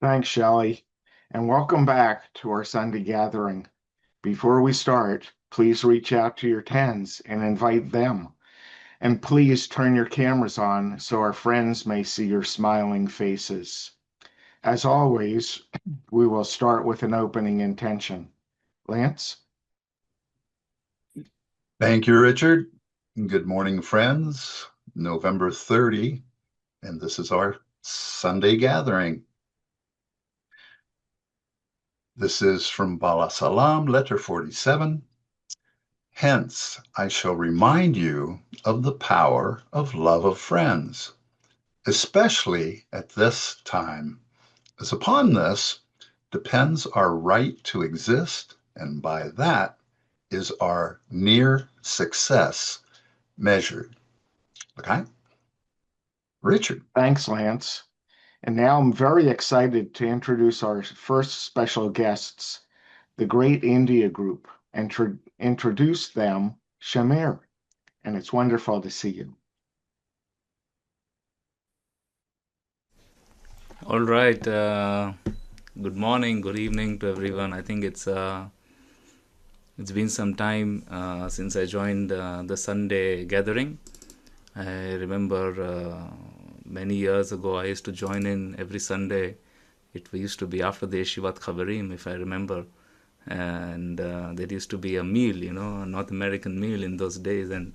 Thanks, Shelley, and welcome back to our Sunday gathering. Before we start, please reach out to your tens and invite them. And please turn your cameras on so our friends may see your smiling faces. As always, we will start with an opening intention. Lance? Thank you, Richard. Good morning, friends. November 30, and this is our Sunday gathering. This is from Bala Salam, letter 47. Hence, I shall remind you of the power of love of friends, especially at this time, as upon this depends our right to exist, and by that is our near success measured. Okay? Richard. Thanks, Lance. And now I'm very excited to introduce our first special guests, the Great India Group, and introduce them, Shamir. And it's wonderful to see you. All right. Good morning, good evening to everyone. I think it's been some time since I joined the Sunday gathering. I remember many years ago I used to join in every Sunday. It used to be after the Yeshivat Chaverim, if I remember, and there used to be a meal, a North American meal in those days, and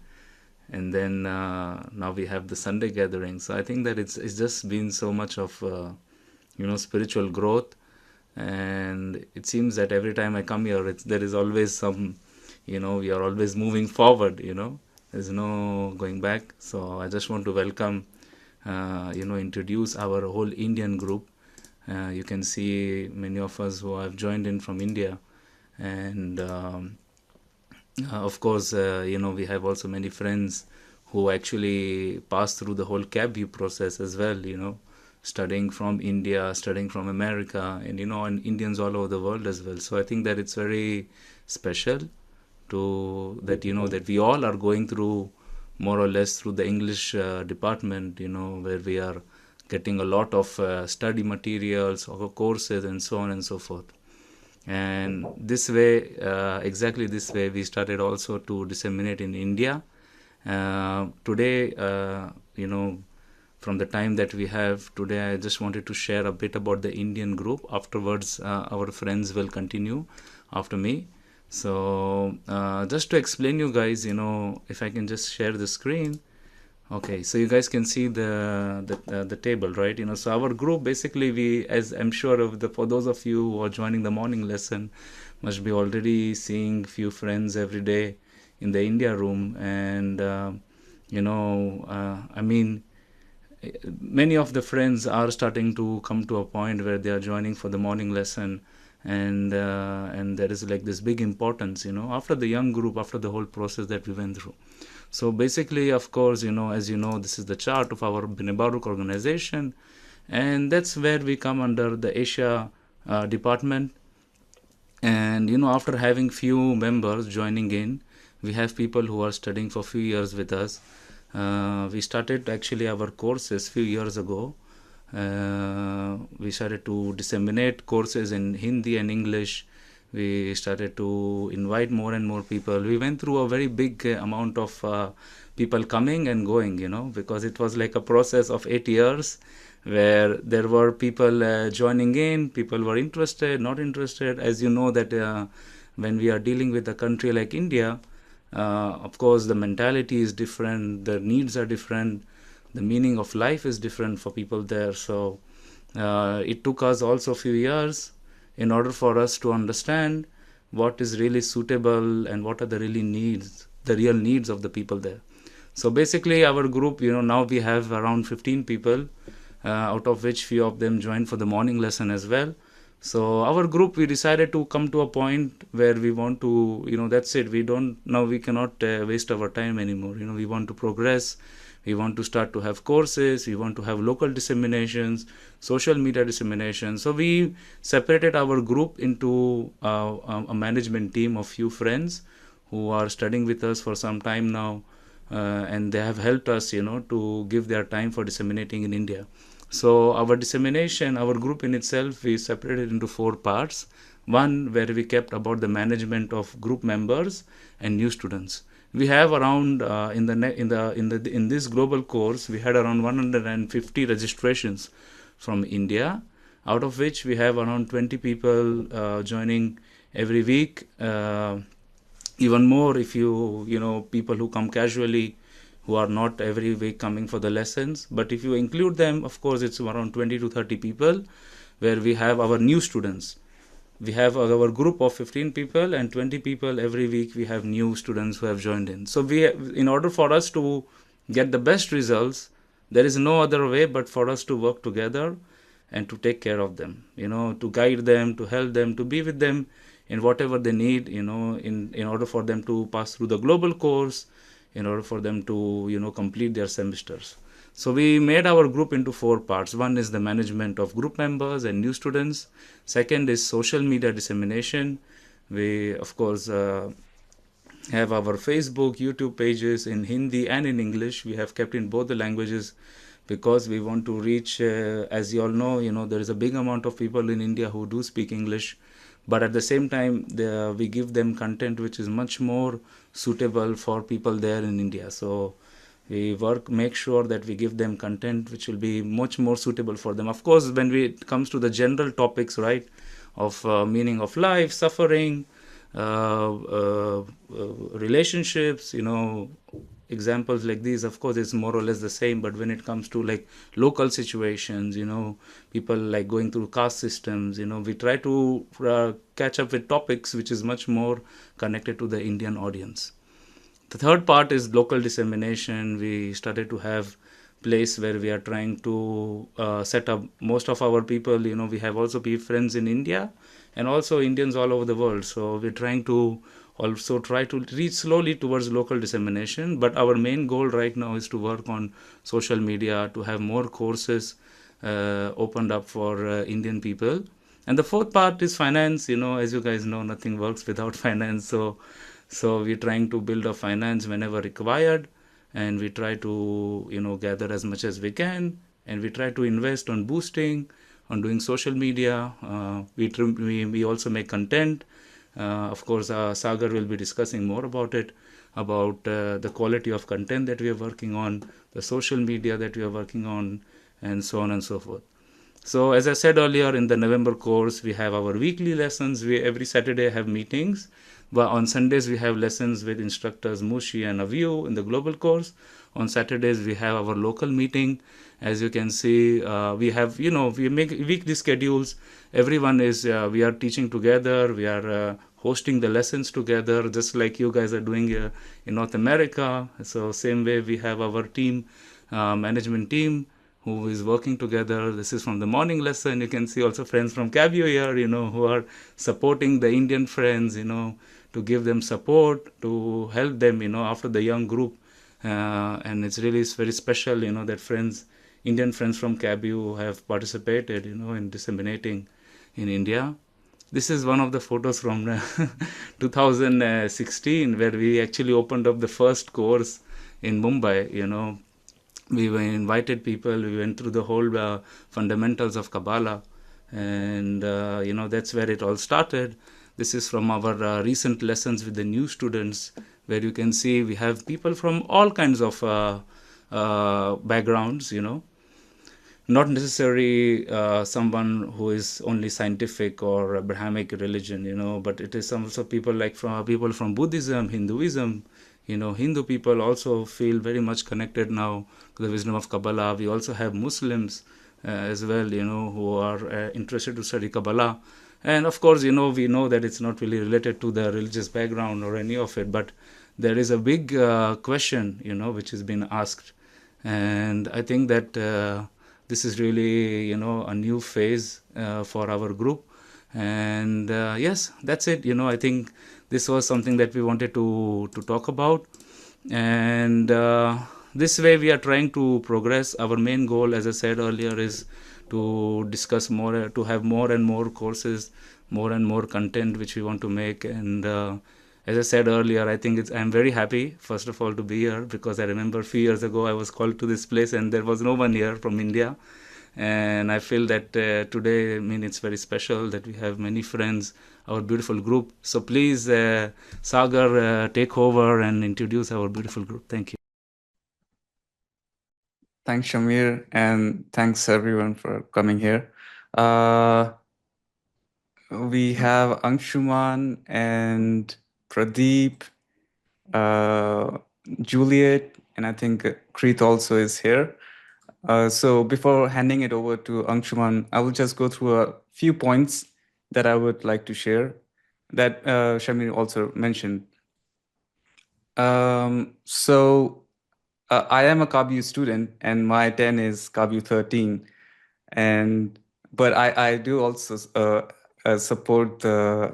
then now we have the Sunday gathering. So I think that it's just been so much of spiritual growth, and it seems that every time I come here, there is always some, we are always moving forward. There's no going back. So I just want to welcome, introduce our whole Indian group. You can see many of us who have joined in from India, and of course, we have also many friends who actually passed through the whole CABU process as well, studying from India, studying from America, and Indians all over the world as well. So I think that it's very special to that, that we all are going through more or less through the English department, where we are getting a lot of study materials or courses and so on and so forth. And this way, exactly this way, we started also to disseminate in India. Today, from the time that we have today, I just wanted to share a bit about the Indian group. Afterwards, our friends will continue after me. So just to explain you guys, if I can just share the screen. Okay, so you guys can see the table, right? So our group basically, we, as I'm sure for those of you who are joining the morning lesson, must be already seeing few friends every day in the India room, and I mean, many of the friends are starting to come to a point where they are joining for the morning lesson, and there is like this big importance, after the young group, after the whole process that we went through. So basically, of course, as you know, this is the chart of our Bnei Baruch organization, and that's where we come under the Asia department. And after having few members joining in, we have people who are studying for few years with us. We started actually our courses few years ago. We started to disseminate courses in Hindi and English. We started to invite more and more people. We went through a very big amount of people coming and going, because it was like a process of 8 years where there were people joining in, people were interested, not interested. As you know that when we are dealing with a country like India, of course the mentality is different, the needs are different, the meaning of life is different for people there. So it took us also a few years in order for us to understand what is really suitable and what are the real needs of the people there. So basically our group, now we have around 15 people, out of which few of them joined for the morning lesson as well. So our group, we decided to come to a point where we want to, that's it. We cannot waste our time anymore. We want to progress. We want to start to have courses. We want to have local disseminations, social media dissemination. So we separated our group into a management team of few friends who are studying with us for some time now, and they have helped us, to give their time for disseminating in India. So our dissemination, our group in itself, we separated into 4 parts. One where we kept about the management of group members and new students. We have around in this global course, we had around 150 registrations from India, out of which we have around 20 people joining every week. Even more if people who come casually, who are not every week coming for the lessons. But if you include them, of course, it's around 20 to 30 people, where we have our new students. We have our group of 15 people and 20 people every week. We have new students who have joined in. So in order for us to get the best results, there is no other way but for us to work together and to take care of them, to guide them, to help them, to be with them in whatever they need, in order for them to pass through the global course, in order for them to, complete their semesters. So we made our group into 4 parts. One is the management of group members and new students. Second is social media dissemination. We, of course, have our Facebook, YouTube pages in Hindi and in English. We have kept in both the languages because we want to reach, as you all know, there is a big amount of people in India who do speak English. But at the same time, we give them content which is much more suitable for people there in India. So we make sure that we give them content which will be much more suitable for them. Of course, when it comes to the general topics, right, of meaning of life, suffering, relationships, examples like these, of course, it's more or less the same. But when it comes to like local situations, people like going through caste systems, we try to catch up with topics which is much more connected to the Indian audience. The third part is local dissemination. We started to have place where we are trying to set up most of our people. We have also friends in India and also Indians all over the world. So we're trying to also try to reach slowly towards local dissemination. But our main goal right now is to work on social media, to have more courses opened up for Indian people. And the fourth part is finance. As you guys know, nothing works without finance. So we're trying to build a finance whenever required, and we try to gather as much as we can, and we try to invest on boosting, on doing social media. We also make content. Of course, Sagar will be discussing more about it, about the quality of content that we are working on, the social media that we are working on, and so on and so forth. So as I said earlier, in the November course, we have our weekly lessons. We every Saturday have meetings. But on Sundays, we have lessons with instructors Mushi and Aviu in the global course. On Saturdays, we have our local meeting. As you can see, we have, we make weekly schedules. Everyone we are teaching together. We are hosting the lessons together, just like you guys are doing in North America. So same way, we have our team, management team, who is working together. This is from the morning lesson. You can see also friends from Cabio here, who are supporting the Indian friends, to give them support, to help them, after the young group. And it's really very special, that Indian friends from Cabio have participated, in disseminating in India. This is one of the photos from 2016, where we actually opened up the first course in Mumbai. We were invited people. We went through the whole fundamentals of Kabbalah, and that's where it all started. This is from our recent lessons with the new students, where you can see we have people from all kinds of backgrounds. Not necessarily someone who is only scientific or Abrahamic religion, but it is also people people from Buddhism, Hinduism. Hindu people also feel very much connected now to the wisdom of Kabbalah. We also have Muslims as well, who are interested to study Kabbalah. And of course, we know that it's not really related to the religious background or any of it, but there is a big question, which has been asked. And I think that this is really, a new phase for our group. And yes, that's it. I think this was something that we wanted to talk about. And this way we are trying to progress. Our main goal, as I said earlier, is to discuss more, to have more and more courses, more and more content which we want to make. And as I said earlier, I think I'm very happy, first of all, to be here, because I remember a few years ago I was called to this place and there was no one here from India. And I feel that today, I mean, it's very special that we have many friends, our beautiful group. So please, Sagar, take over and introduce our beautiful group. Thank you. Thanks, Shamir, and thanks everyone for coming here. Uh, we have Anshuman and Pradeep, uh, Juliet, and I think Kreet also is here. So before handing it over to Anshuman, I will just go through a few points that I would like to share that Shamir also mentioned. I am a KBU student, and my 10 is KBU 13, and but I do also support the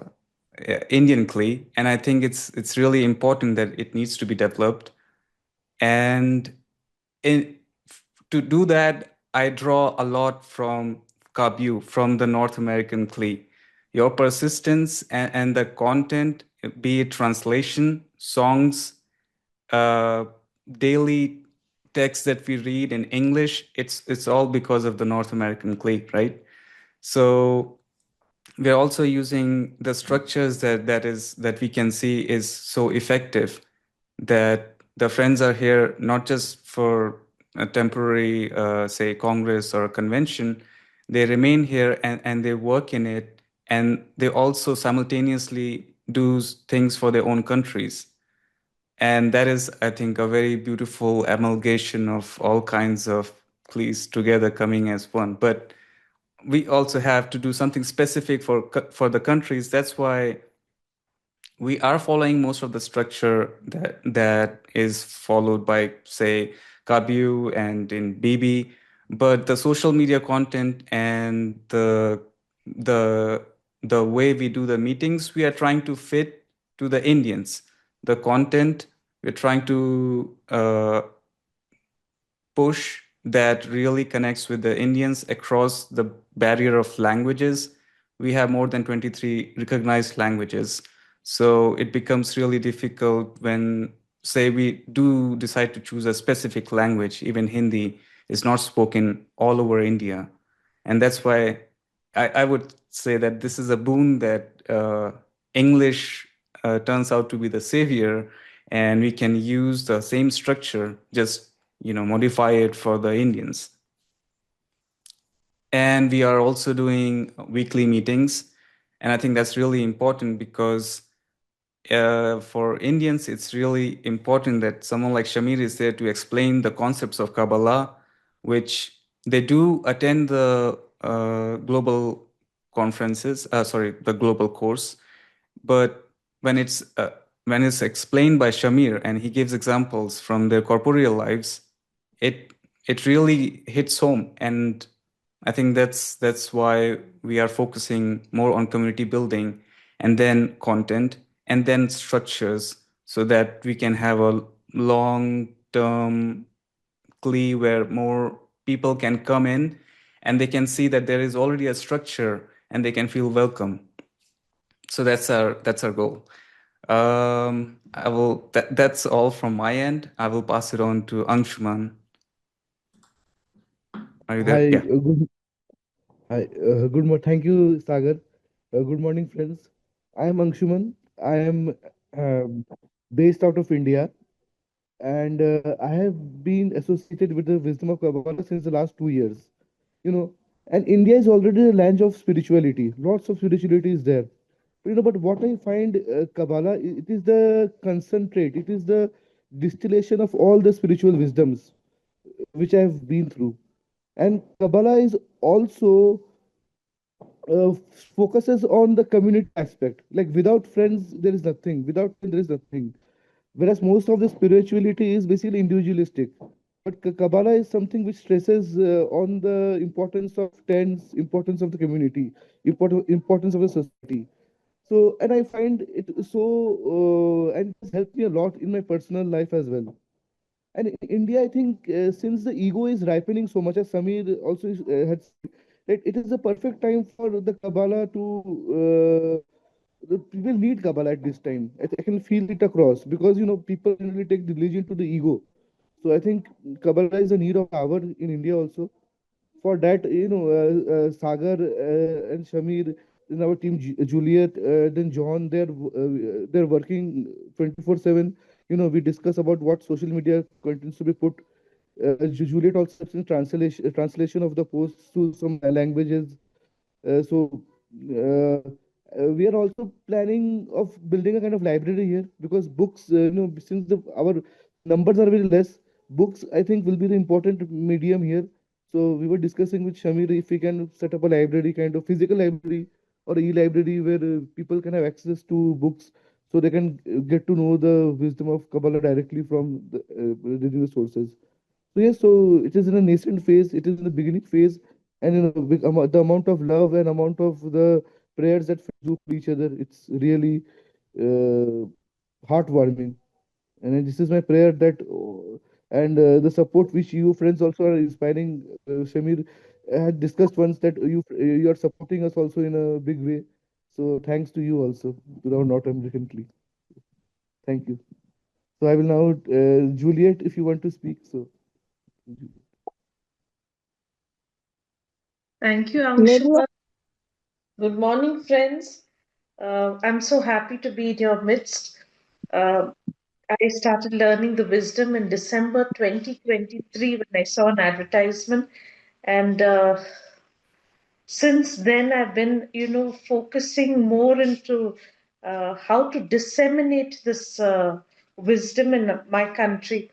Indian clay, and I think it's really important that it needs to be developed. And in to do that, I draw a lot from KBU, from the North American clay. Your persistence and the content, be it translation, songs, uh, daily text that we read in English, it's all because of the North American clay, right? So we're also using the structures that we can see is so effective, that the friends are here not just for a temporary, say, congress or a convention. They remain here and they work in it, and they also simultaneously do things for their own countries. And that is, I think, a very beautiful amalgamation of all kinds of pleas together coming as one. But we also have to do something specific for the countries. That's why we are following most of the structure that is followed by, say, KBU and in BB. But the social media content and the the way we do the meetings, we are trying to fit to the Indians. The content, we're trying to push that really connects with the Indians across the barrier of languages. We have more than 23 recognized languages. So it becomes really difficult when, say, we do decide to choose a specific language. Even Hindi is not spoken all over India. And that's why I would say that this is a boon that English turns out to be the savior, and we can use the same structure, just modify it for the Indians. And we are also doing weekly meetings, and I think that's really important because for Indians, it's really important that someone like Shamir is there to explain the concepts of Kabbalah, which they do attend the global conferences, the global course. But when it's explained by Shamir and he gives examples from their corporeal lives, it really hits home. And I think that's why we are focusing more on community building, and then content, and then structures, so that we can have a long term CLE where more people can come in and they can see that there is already a structure and they can feel welcome. So that's our goal. That's all from my end. I will pass it on to Anshuman. Are you there? Hi, Yeah. Thank you, Sagar. Good morning, friends. I am Anshuman. I am um, based out of India, and I have been associated with the wisdom of Kabbalah since the last 2 years. You know, and India is already a land of spirituality. Lots of spirituality is there. But what I find Kabbalah, it is the concentrate. It is the distillation of all the spiritual wisdoms which I have been through. And Kabbalah is also uh, focuses on the community aspect. Like without friends, there is nothing. Without friends, there is nothing. Whereas most of the spirituality is basically individualistic. But Kabbalah is something which stresses on the importance of tents, importance of the community, importance of the society. So, and I find it and it has helped me a lot in my personal life as well. And in India, I think since the ego is ripening so much, as Samir also had said, it is the perfect time for the Kabbalah to. The people need Kabbalah at this time. I can feel it across because people generally take religion to the ego. So I think Kabbalah is a need of hour in India also for that, Sagar and Shamir in our team, Juliet, then John, they're working 24/7. We discuss about what social media contents to be put. Juliet also helps in translation of the posts to some languages. So we are also planning of building a kind of library here, because books, since our numbers are very less, books I think will be the important medium here. So we were discussing with Shamir if we can set up a library, kind of physical library or e-library, where people can have access to books, so they can get to know the wisdom of Kabbalah directly from reading the sources. So yes, so it is in a nascent phase. It is in the beginning phase, and the amount of love and amount of the prayers that friends do for each other, it's really uh, heartwarming. And then this is my prayer that, and the support which you friends also are inspiring. Shamir had discussed once that you are supporting us also in a big way. So thanks to you also, without not Americanly. Thank you. So I will now, Juliet, if you want to speak. So. Thank you, Maybe Anshuman. Good morning, friends. I'm so happy to be in your midst. Uh, I started learning the wisdom in December 2023 when I saw an advertisement, and since then I've been, focusing more into how to disseminate this wisdom in my country.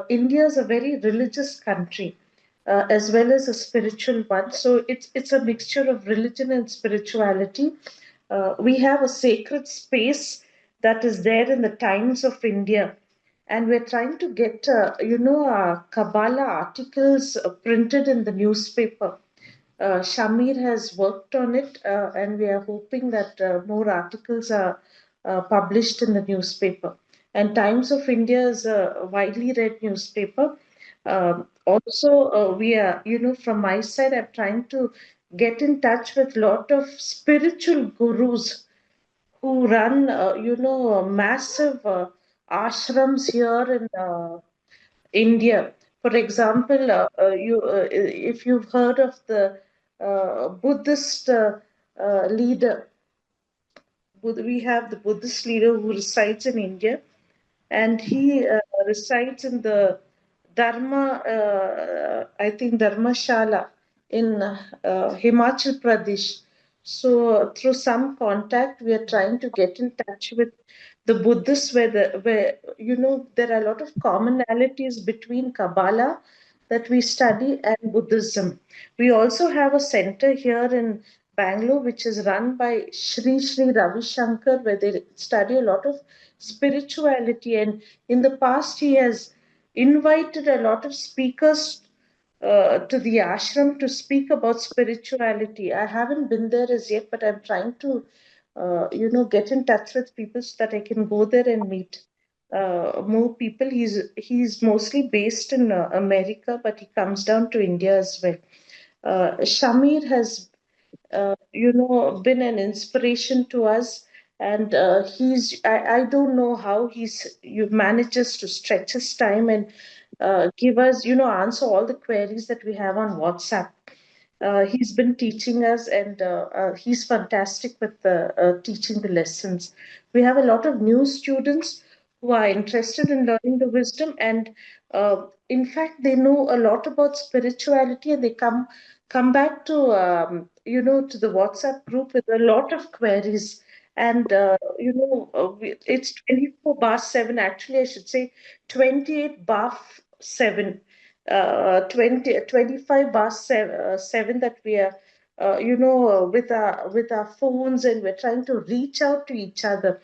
India is a very religious country, as well as a spiritual one. So it's a mixture of religion and spirituality. We have a sacred space that is there in the Times of India, and we're trying to get Kabbalah articles printed in the newspaper. Shamir has worked on it, and we are hoping that more articles are published in the newspaper. And Times of India is a widely read newspaper. Also, we are, from my side, I'm trying to get in touch with a lot of spiritual gurus who run, massive ashrams here in India. For example, if you've heard of the Buddhist leader, we have the Buddhist leader who resides in India, and he resides in the I think Dharmashala in Himachal Pradesh. So through some contact, we are trying to get in touch with the Buddhists, where there are a lot of commonalities between Kabbalah that we study and Buddhism. We also have a center here in Bangalore, which is run by Sri Ravi Shankar, where they study a lot of spirituality. And in the past, he has invited a lot of speakers to the ashram to speak about spirituality. I haven't been there as yet, but I'm trying to, get in touch with people so that I can go there and meet more people. He's mostly based in America, but he comes down to India as well. Shamir has been an inspiration to us. And I don't know how you manages to stretch his time and give us, answer all the queries that we have on WhatsApp. He's been teaching us, and he's fantastic with teaching the lessons. We have a lot of new students who are interested in learning the wisdom, and in fact, they know a lot about spirituality, and they come back to to the WhatsApp group with a lot of queries. And it's 24/7. Actually, I should say 28/7, 25/7, that we are with our phones, and we're trying to reach out to each other.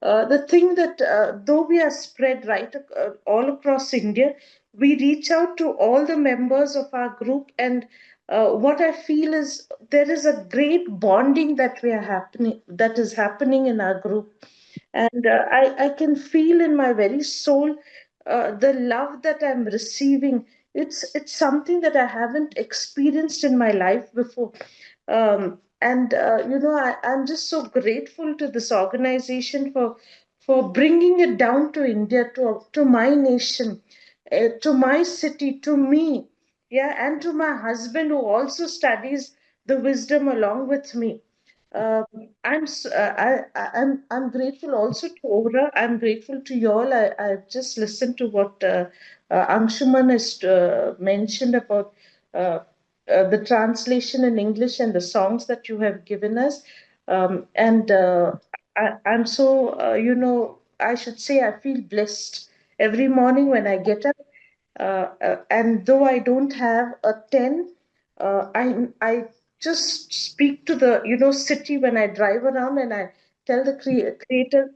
The thing that though we are spread right all across India, we reach out to all the members of our group. And what I feel is there is a great bonding that is happening in our group. And I can feel in my very soul the love that I'm receiving. It's something that I haven't experienced in my life before. And I'm just so grateful to this organization for bringing it down to India, to my nation, to my city, to me. Yeah, and to my husband who also studies the wisdom along with me. Um, I'm grateful also to Ora. I'm grateful to you all. I've just listened to what Anshuman has mentioned about the translation in English and the songs that you have given us. And I'm so, I should say I feel blessed every morning when I get up. And though I don't have a 10, I just speak to the city when I drive around, and I tell the creator,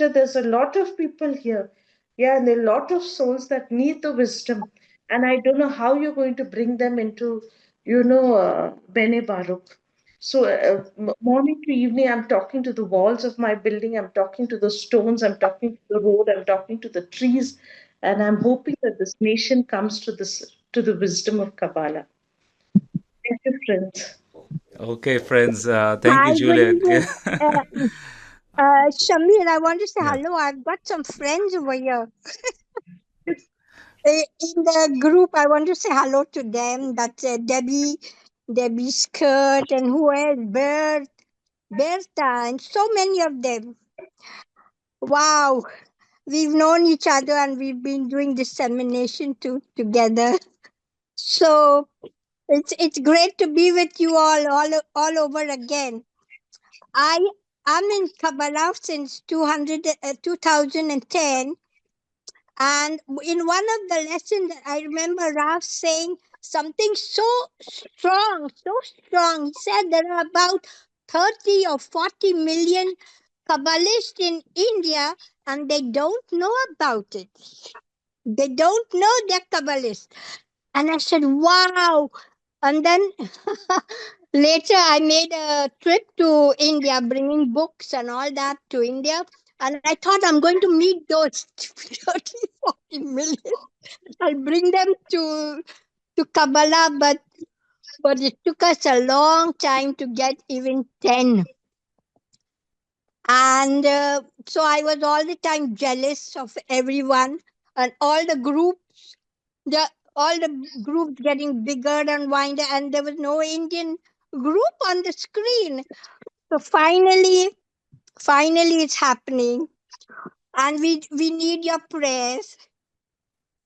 there's a lot of people here, yeah, and there are a lot of souls that need the wisdom, and I don't know how you're going to bring them into Bene Baruch. So morning to evening, I'm talking to the walls of my building, I'm talking to the stones, I'm talking to the road, I'm talking to the trees, and I'm hoping that this nation comes to the wisdom of Kabbalah. Thank you, friends. Okay, friends. Thank Hi, you, good Juliet. evening. Shamir, I want to say Yeah. hello. I've got some friends over here. In the group, I want to say hello to them. That's Debbie Skirt, and who else? Bertha, and so many of them. Wow, we've known each other and we've been doing dissemination together. So it's great to be with you all over again. I I'm in Kabbalah since 2010, and in one of the lessons I remember Raf saying something so strong. He said there are about 30 or 40 million Kabbalists in India and they don't know about it. They don't know they're Kabbalists. And I said, wow. And then later I made a trip to India, bringing books and all that to India. And I thought I'm going to meet those 30, 40 million. I'll bring them to Kabbalah, but it took us a long time to get even 10. And so I was all the time jealous of everyone and the all the groups getting bigger and wider, and there was no Indian group on the screen. So finally it's happening, and we need your prayers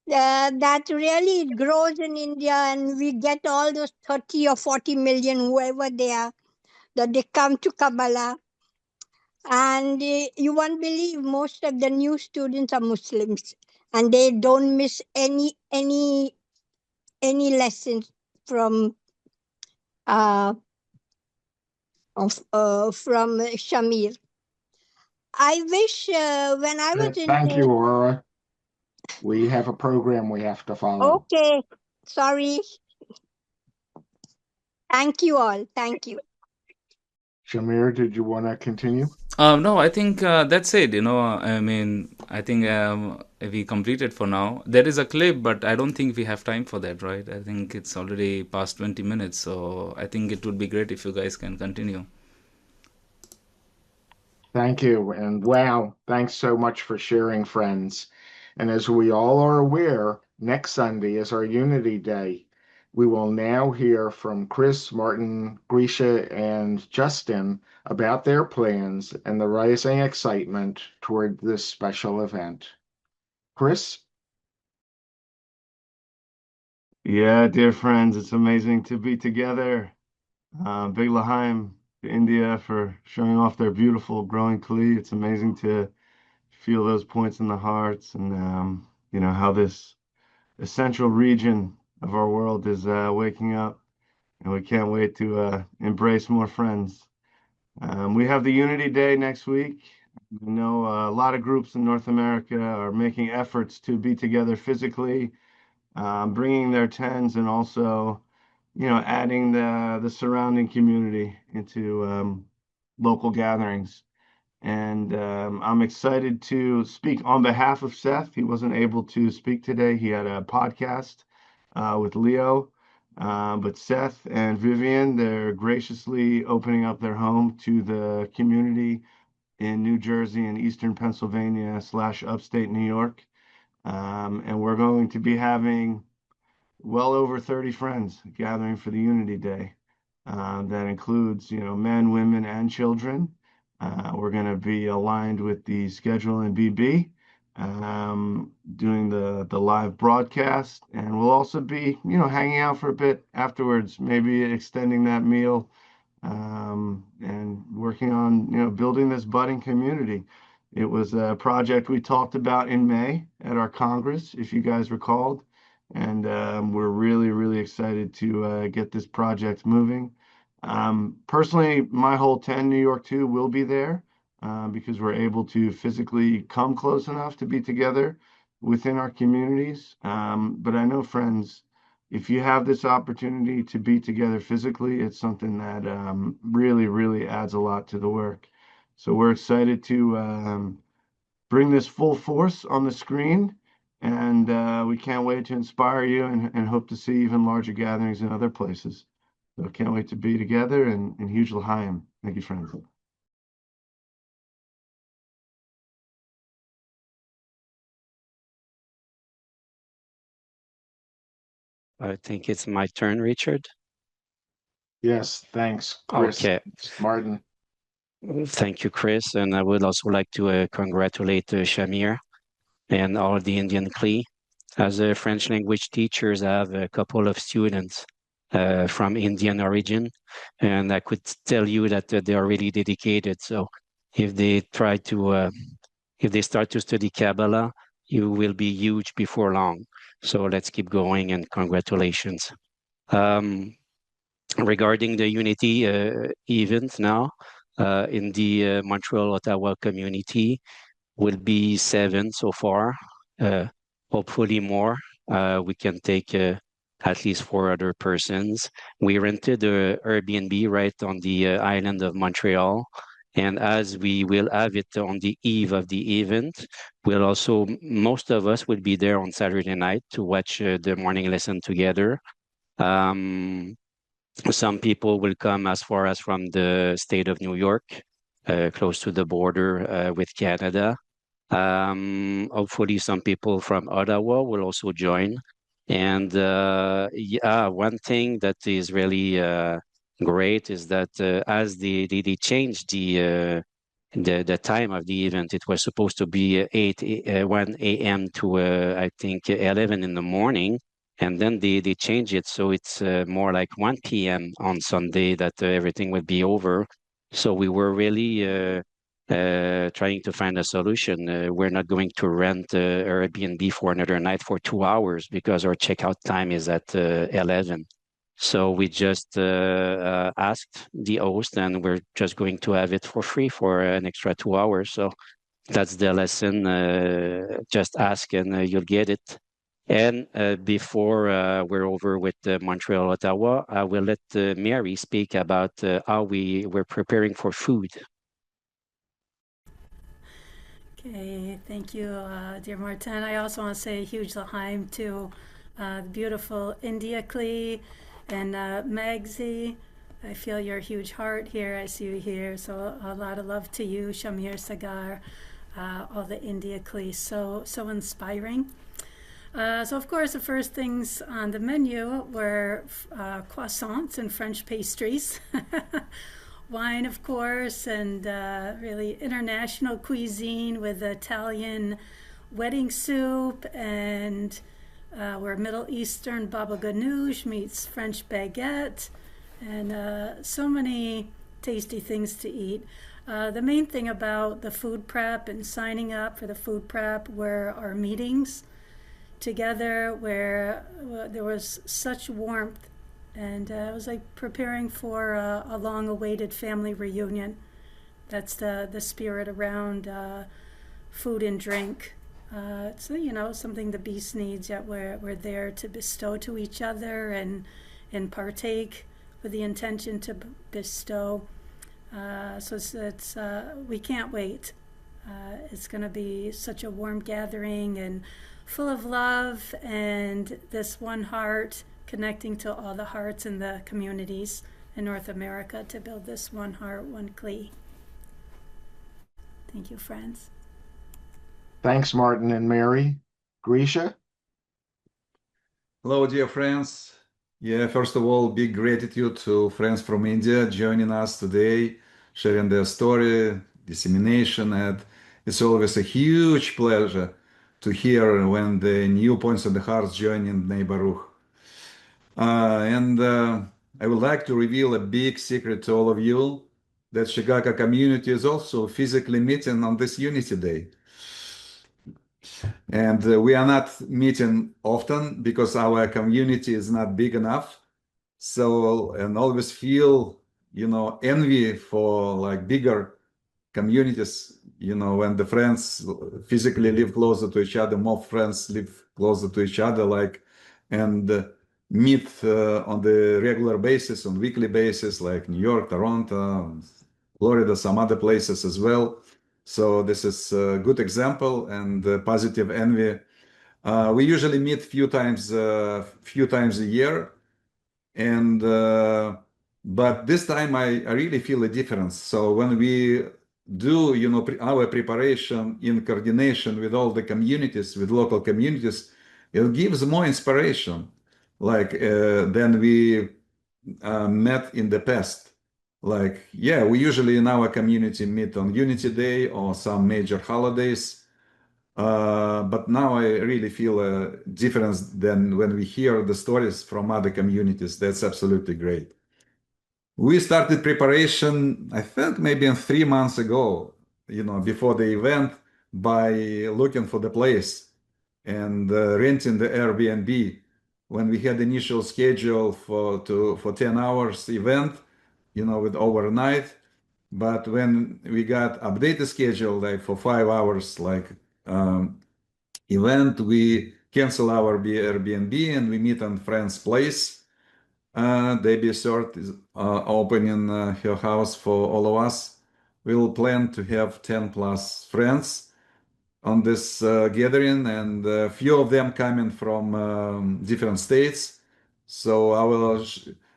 that really it grows in India and we get all those 30 or 40 million, whoever they are, that they come to Kabbalah. And you won't believe most of the new students are Muslims, and they don't miss any lessons from from Shamir. I wish when I was in Thank you, Aura. We have a program we have to follow. okay, sorry. Thank you all. Thank you. Shamir, did you want to continue? No, I think that's it. I mean, I think we completed for now. There is a clip, but I don't think we have time for that, right? I think it's already past 20 minutes, so I think it would be great if you guys can continue. Thank you. And wow, thanks so much for sharing, friends. And as we all are aware, next Sunday is our Unity Day. We will now hear from Chris, Martin, Grisha, and Justin about their plans and the rising excitement toward this special event. Chris? Yeah, dear friends, it's amazing to be together. Big Lahaim to India for showing off their beautiful growing kli. It's amazing to feel those points in the hearts and how this essential region of our world is waking up, and we can't wait to embrace more friends. We have the Unity Day next week. I know a lot of groups in North America are making efforts to be together physically, bringing their tens, and also adding the surrounding community into local gatherings. And I'm excited to speak on behalf of Seth. He wasn't able to speak today. He had a podcast with Leo. But Seth and Vivian, they're graciously opening up their home to the community in New Jersey and Eastern Pennsylvania / upstate New York. And we're going to be having well over 30 friends gathering for the Unity Day. That includes, men, women, and children. We're going to be aligned with the schedule in BB, doing the live broadcast, and we'll also be, hanging out for a bit afterwards, maybe extending that meal, and working on, building this budding community. It was a project we talked about in May at our Congress, if you guys recalled, and we're really, really excited to get this project moving. Personally, my whole 10 New York 2 will be there because we're able to physically come close enough to be together within our communities. But I know, friends, if you have this opportunity to be together physically, it's something that really, really adds a lot to the work. So we're excited to bring this full force on the screen, and we can't wait to inspire you and hope to see even larger gatherings in other places. So can't wait to be together, and huge l'chaim. Thank you, friends. I think it's my turn, Richard. Yes, thanks, Chris. Okay. Martin. Thank you, Chris. And I would also like to congratulate Shamir and all the Indian Cree. As a French language teachers, I have a couple of students from Indian origin, and I could tell you that they are really dedicated. So if they if they start to study Kabbalah, you will be huge before long. So let's keep going, and congratulations. Regarding the Unity event now, in the Montreal, Ottawa community, will be 7 so far, hopefully more. We can take at least 4 other persons. We rented a Airbnb right on the island of Montreal. And as we will have it on the eve of the event, most of us will be there on Saturday night to watch the morning lesson together. Some people will come as far as from the state of New York, close to the border with Canada. Hopefully some people from Ottawa will also join. And one thing that is really great is that as they changed the time of the event, it was supposed to be 1 a.m. to I think 11 in the morning. And then they change it, so it's more like 1 p.m. on Sunday that everything would be over. So we were really trying to find a solution. We're not going to rent Airbnb for another night for 2 hours because our checkout time is at 11. So we just asked the host, and we're just going to have it for free for an extra 2 hours. So that's the lesson. Just ask and you'll get it. And before we're over with Montreal, Ottawa, I will let Mary speak about how we're preparing for food. Okay, thank you, dear Martin. I also want to say a huge l'chaim to the beautiful India Klee and Magzi. I feel your huge heart here. I see you here. So a lot of love to you, Shamir Sagar, all the India Klee. So inspiring. So of course, the first things on the menu were croissants and French pastries, wine, of course, and really international cuisine with Italian wedding soup, and where Middle Eastern baba ganoush meets French baguette, and so many tasty things to eat. The main thing about the food prep and signing up for the food prep were our meetings together, where there was such warmth, and it was like preparing for a long-awaited family reunion. That's the spirit around food and drink. It's something the Beast needs, that we're there to bestow to each other and partake with the intention to bestow. So it's we can't wait. It's going to be such a warm gathering and full of love, and this one heart connecting to all the hearts in the communities in North America to build this one heart, one Klee. Thank you, friends. Thanks, Martin and Mary. Grisha? Hello, dear friends. Yeah, first of all, big gratitude to friends from India joining us today, sharing their story, dissemination, and it's always a huge pleasure to hear when the new points of the heart join in Bnei Baruch. And I would like to reveal a big secret to all of you that Chicago community is also physically meeting on this Unity Day. And we are not meeting often because our community is not big enough. So, and always feel, envy for like bigger communities, when the friends physically live closer to each other, more friends live closer to each other, and meet on the regular basis, on weekly basis, like New York, Toronto, Florida, some other places as well. So this is a good example and positive envy. We usually meet few times a year, and but this time I really feel a difference. So when we do, our preparation in coordination with all the communities, with local communities, it gives more inspiration, than we met in the past. Like, yeah, we usually in our community meet on Unity Day or some major holidays. But now I really feel a difference than when we hear the stories from other communities. That's absolutely great. We started preparation, I think maybe 3 months ago, before the event, by looking for the place and renting the Airbnb. When we had initial schedule for 10 hours event, with overnight, but when we got updated schedule like for 5 hours, event, we cancel our Airbnb and we meet on friend's place. Debbie Sort is opening her house for all of us. We'll plan to have 10 plus friends on this gathering, and a few of them coming from different states. So our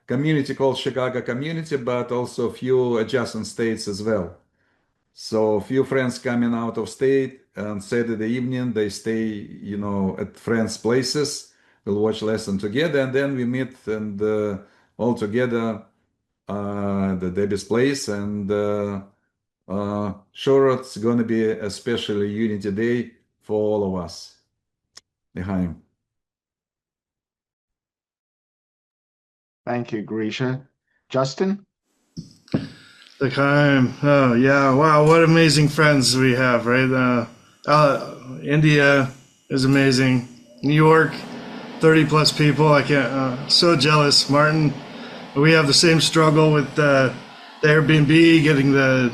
community called Chicago community, but also a few adjacent states as well. So a few friends coming out of state on Saturday evening, they stay, at friends' places. We'll watch lesson together, and then we meet and all together the Debbie's place. And sure, it's going to be a special Unity Day for all of us. L'chaim. Thank you, Grisha. Justin? L'chaim. Oh, yeah. Wow, what amazing friends we have, right? India is amazing. New York, 30 plus people. I can't, so jealous. Martin, we have the same struggle with the Airbnb, getting the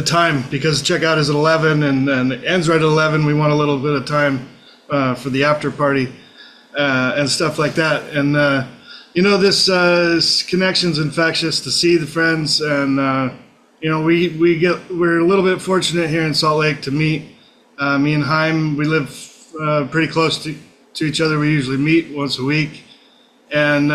time, because checkout is at 11 and it ends right at 11. We want a little bit of time for the after party and stuff like that. And this connection's infectious. To see the friends, and we're a little bit fortunate here in Salt Lake to meet. Me and Chaim, we live pretty close to each other. We usually meet once a week, and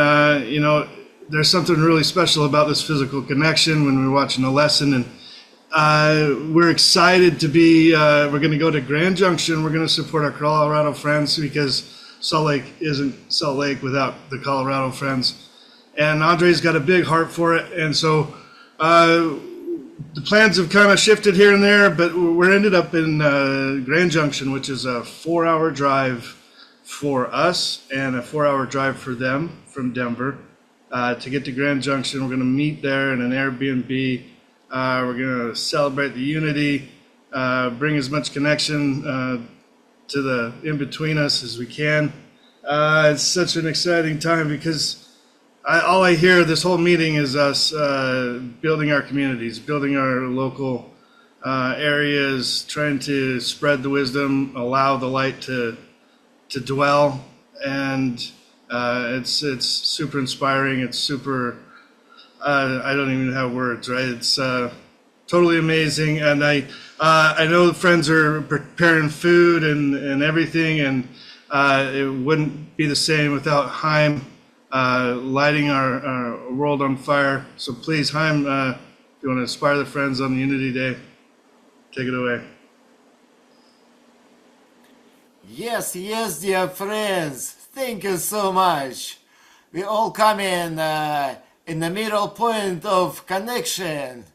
there's something really special about this physical connection when we're watching a lesson. And we're excited to be. We're going to go to Grand Junction. We're going to support our Colorado friends, because Salt Lake isn't Salt Lake without the Colorado friends. And Andre's got a big heart for it. And so the plans have kind of shifted here and there, but we're ended up in Grand Junction, which is a 4-hour drive for us and a 4-hour drive for them from Denver. To get to Grand Junction, we're going to meet there in an Airbnb. We're going to celebrate the unity, bring as much connection to the in between us as we can. It's such an exciting time, because all I hear this whole meeting is us building our communities, building our local areas, trying to spread the wisdom, allow the light to dwell, and it's super inspiring. It's super. I don't even have words, right? It's totally amazing, and I know the friends are preparing food and everything, and it wouldn't be the same without Chaim lighting our world on fire. So please, Chaim, if you want to inspire the friends on Unity Day, take it away. Yes, yes, dear friends. Thank you so much. We all come in the middle point of connection,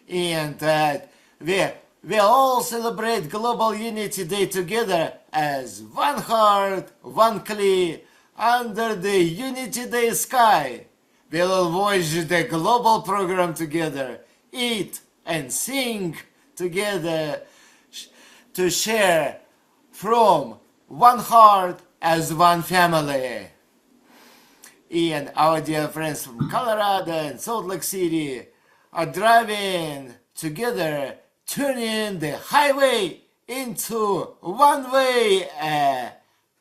and we we all celebrate Global Unity Day together as one heart, one clay, under the Unity Day sky. We'll watch the global program together, eat and sing together, to share from one heart as one family. And our dear friends from Colorado and Salt Lake City are driving together, turning the highway into one way,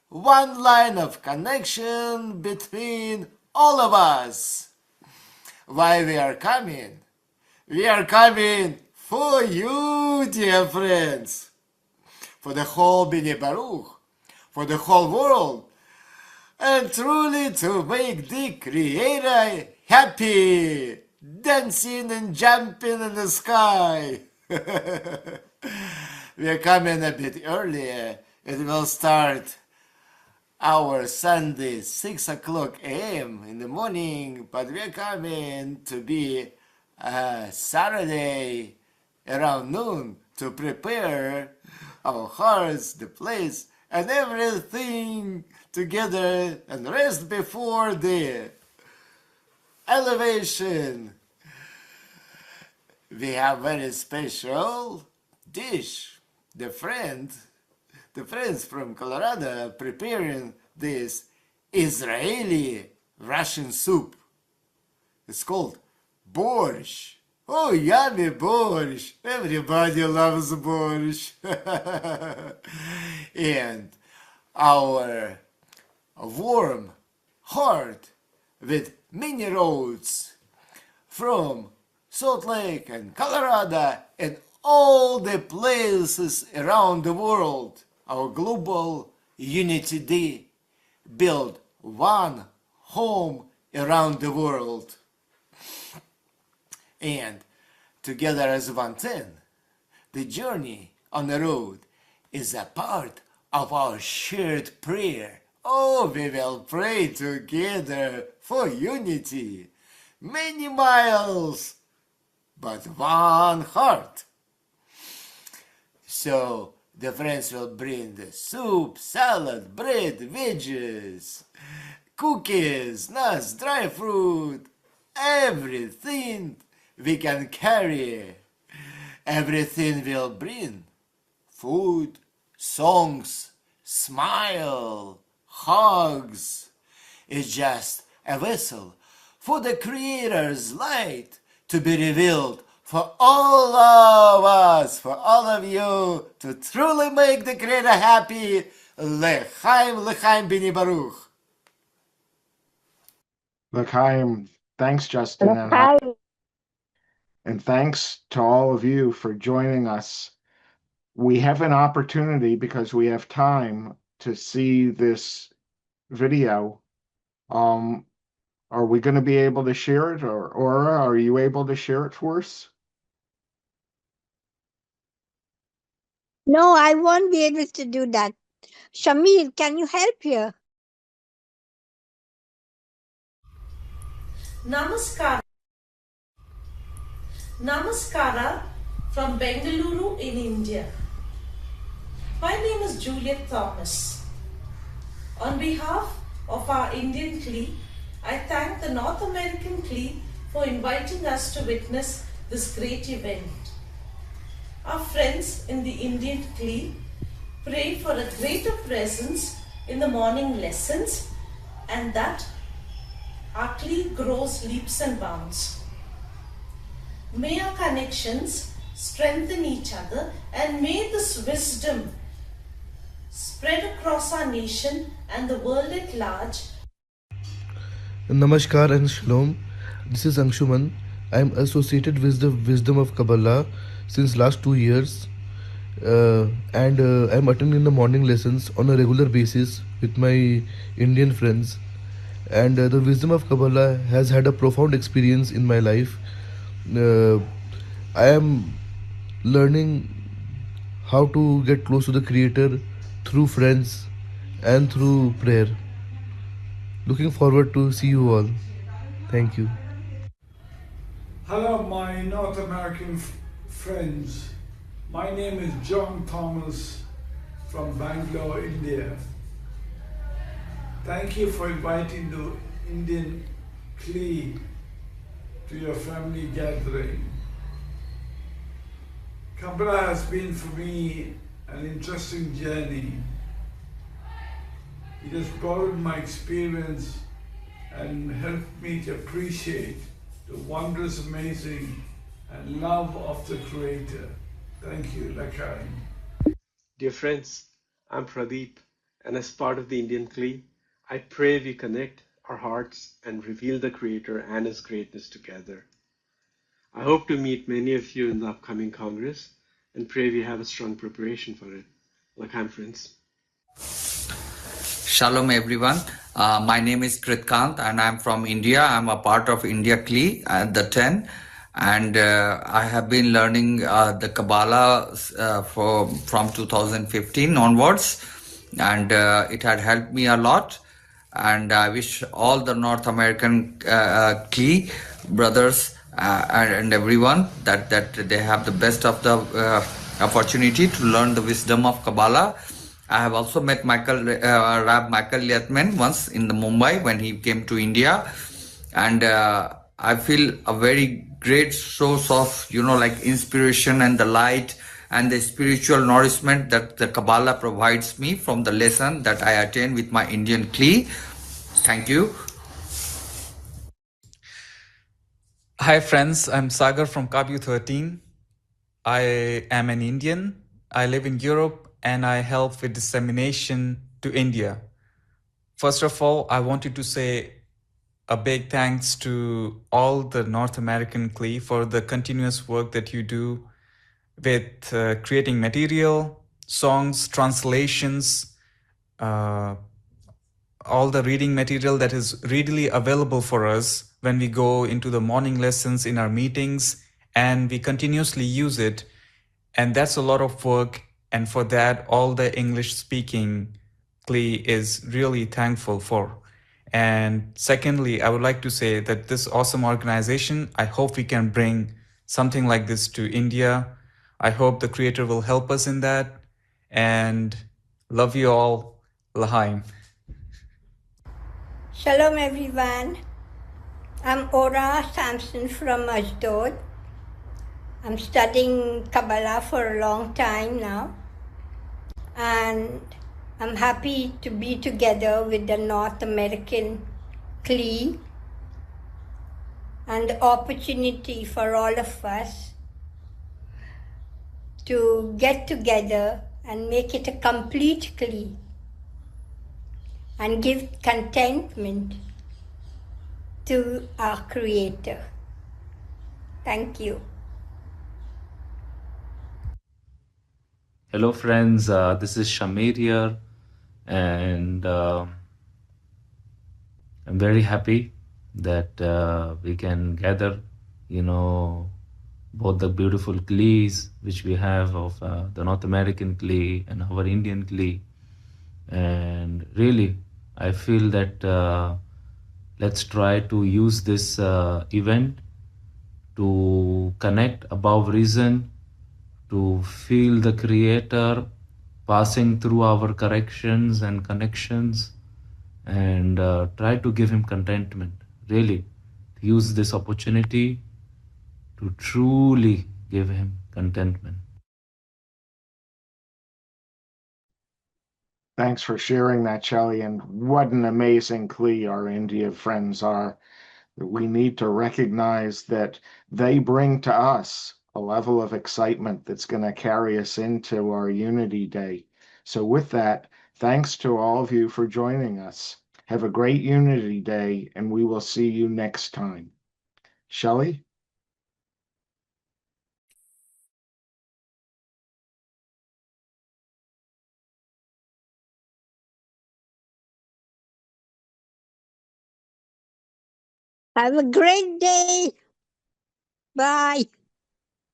one line of connection between all of us. Why we are coming? We are coming for you, dear friends, for the whole Bini Baruch, for the whole world, and truly to make the Creator happy, dancing and jumping in the sky. We are coming a bit earlier. It will start our Sunday 6 o'clock a.m. in the morning, but we are coming to be Saturday around noon to prepare our hearts, the place, and everything together and rest before the elevation. We have very special dish. The friends from Colorado are preparing this Israeli Russian soup. It's called borscht. Oh, yummy borscht. Everybody loves borscht. And our warm heart with mini roads from Salt Lake and Colorado and all the places around the world. Our Global Unity Day build one home around the world. And together as one team, the journey on the road is a part of our shared prayer. Oh, we will pray together for unity. Many miles, but one heart. So the friends will bring the soup, salad, bread, veggies, cookies, nuts, dry fruit, everything we can carry. Everything will bring food, songs, smile, hugs. It's just a vessel for the Creator's light to be revealed for all of us, for all of you, to truly make the Creator happy. L'chaim, l'chaim, bini baruch. L'chaim, thanks, Justin, and thanks to all of you for joining us. We have an opportunity, because we have time, to see this video. Are we going to be able to share it, or Aura, are you able to share it for us? No, I won't be able to do that. Shamir, can you help here? Namaskara. Namaskara from Bengaluru in India. My name is Juliet Thomas. On behalf of our Indian CLI, I thank the North American CLI for inviting us to witness this great event. Our friends in the Indian CLI pray for a greater presence in the morning lessons, and that our CLI grows leaps and bounds. May our connections strengthen each other, and may this wisdom spread across our nation and the world at large. Namaskar and Shalom. This is Anshuman. I am associated with the Wisdom of Kabbalah since last 2 years, and I am attending the morning lessons on a regular basis with my Indian friends. And the Wisdom of Kabbalah has had a profound experience in my life. I am learning how to get close to the Creator through friends and through prayer. Looking forward to see you all. Thank you. Hello, my North American friends. My name is John Thomas from Bangalore, India. Thank you for inviting the Indian Klee to your family gathering. Kabbalah has been for me an interesting journey. It has broadened my experience and helped me to appreciate the wondrous, amazing, and love of the Creator. Thank you, Lakai. Dear friends, I'm Pradeep, and as part of the Indian Klee, I pray we connect our hearts and reveal the Creator and His greatness together. I hope to meet many of you in the upcoming Congress and pray we have a strong preparation for it. Lakai, friends. Shalom everyone. My name is Kritkant and I'm from India. I'm a part of India Klee at the 10 and I have been learning the Kabbalah from 2015 onwards and it had helped me a lot, and I wish all the North American Klee brothers and everyone that they have the best of the opportunity to learn the wisdom of Kabbalah. I have also met Rab Michael Liatman once in the Mumbai when he came to India, and I feel a very great source of inspiration and the light and the spiritual nourishment that the Kabbalah provides me from the lesson that I attend with my Indian Klee. Thank you. Hi friends, I'm Sagar from Kabyu 13. I am an Indian. I live in Europe and I help with dissemination to India. First of all, I wanted to say a big thanks to all the North American Klee for the continuous work that you do with creating material, songs, translations, all the reading material that is readily available for us when we go into the morning lessons in our meetings, and we continuously use it. And that's a lot of work. And for that, all the English speaking Klee is really thankful for. And secondly, I would like to say that this awesome organization, I hope we can bring something like this to India. I hope the Creator will help us in that. And love you all. L'chaim. Shalom everyone. I'm Ora Sampson from Ashdod. I'm studying Kabbalah for a long time now. And I'm happy to be together with the North American Klee and the opportunity for all of us to get together and make it a complete Klee and give contentment to our Creator. Thank you. Hello friends, this is Shamir here, and I'm very happy that we can gather, both the beautiful Klees which we have of the North American Klee and our Indian Klee. And really, I feel that let's try to use this event to connect above reason, to feel the Creator passing through our corrections and connections, and try to give Him contentment. Really, use this opportunity to truly give Him contentment. Thanks for sharing that, Shelley. And what an amazing Klee our India friends are. We need to recognize that they bring to us a level of excitement that's going to carry us into our Unity Day. So with that, thanks to all of you for joining us. Have a great Unity Day, and we will see you next time. Shelley? Have a great day. Bye.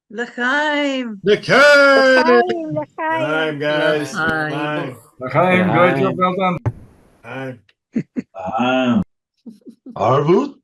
L'chaim. L'chaim. L'chaim, L'chaim, guys. L'chaim. Bye. L'chaim, great job, well done. Arvut,